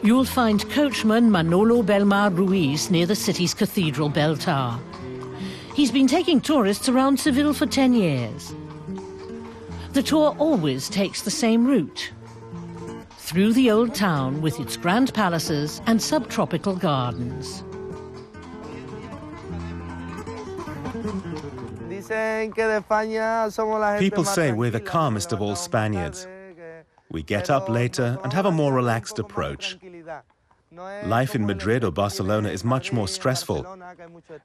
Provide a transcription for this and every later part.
You'll find coachman Manolo Belmar Ruiz near the city's cathedral bell tower. He's been taking tourists around Seville for 10 years. The tour always takes the same route, through the old town with its grand palaces and subtropical gardens. People say we're the calmest of all Spaniards. We get up later and have a more relaxed approach. Life in Madrid or Barcelona is much more stressful.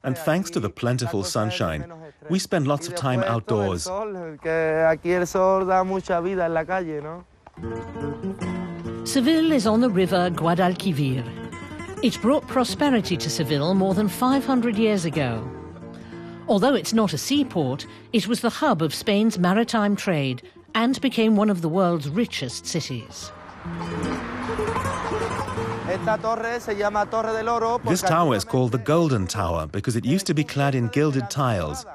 And thanks to the plentiful sunshine, we spend lots of time outdoors. Seville is on the river Guadalquivir. It brought prosperity to Seville more than 500 years ago. Although it's not a seaport, it was the hub of Spain's maritime trade and became one of the world's richest cities. This tower is called the Golden Tower because it used to be clad in gilded tiles.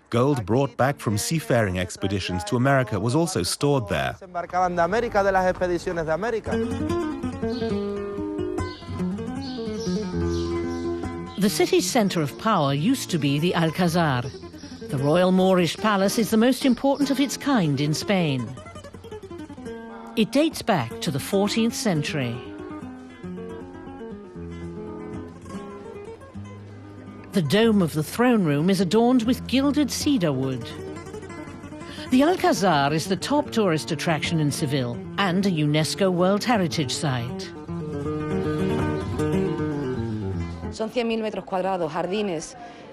Gold brought back from seafaring expeditions to America was also stored there. The city's centre of power used to be the Alcazar. The Royal Moorish Palace is the most important of its kind in Spain. It dates back to the 14th century. The dome of the throne room is adorned with gilded cedar wood. The Alcazar is the top tourist attraction in Seville and a UNESCO World Heritage Site.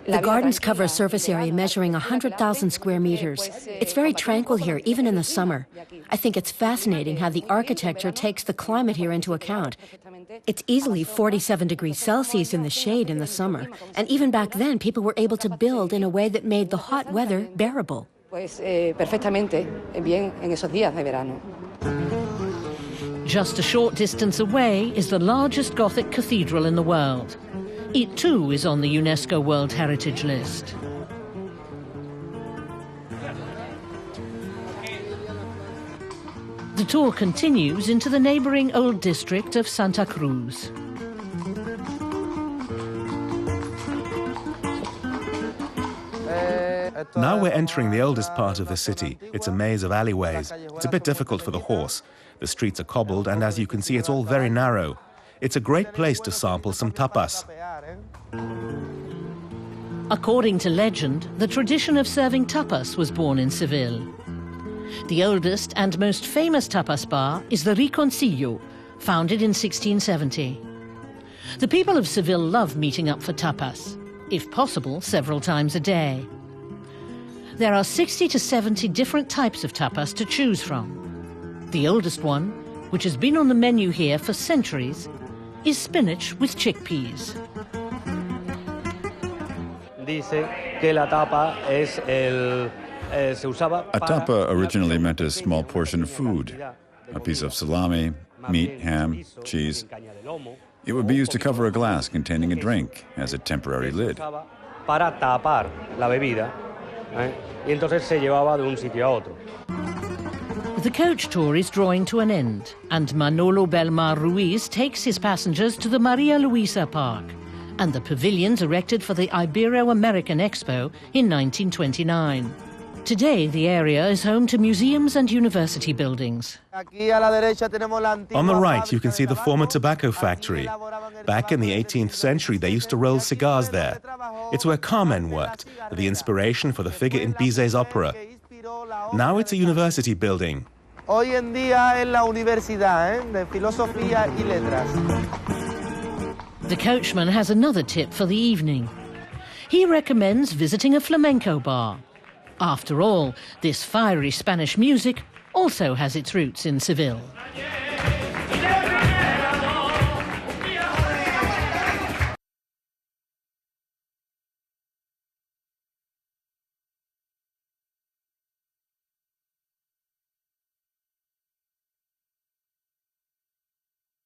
The gardens cover a surface area measuring 100,000 square meters. It's very tranquil here, even in the summer. I think it's fascinating how the architecture takes the climate here into account. It's easily 47 degrees Celsius in the shade in the summer. And even back then, people were able to build in a way that made the hot weather bearable. Just a short distance away is the largest Gothic cathedral in the world. It too is on the UNESCO World Heritage List. The tour continues into the neighbouring old district of Santa Cruz. Now we're entering the oldest part of the city. It's a maze of alleyways. It's a bit difficult for the horse. The streets are cobbled, and as you can see, it's all very narrow. It's a great place to sample some tapas. According to legend, the tradition of serving tapas was born in Seville. The oldest and most famous tapas bar is the Reconcillo, founded in 1670. The people of Seville love meeting up for tapas, if possible, several times a day. There are 60 to 70 different types of tapas to choose from. The oldest one, which has been on the menu here for centuries, is spinach with chickpeas. A tapa originally meant a small portion of food, a piece of salami, meat, ham, cheese. It would be used to cover a glass containing a drink as a temporary lid. The coach tour is drawing to an end, and Manolo Belmar Ruiz takes his passengers to the Maria Luisa Park and the pavilions erected for the Ibero-American Expo in 1929. Today, the area is home to museums and university buildings. On the right, you can see the former tobacco factory. Back in the 18th century, they used to roll cigars there. It's where Carmen worked, the inspiration for the figure in Bizet's opera. Now it's a university building. Hoy en día es la universidad de filosofía y letras. The coachman has another tip for the evening. He recommends visiting a flamenco bar. After all, this fiery Spanish music also has its roots in Seville.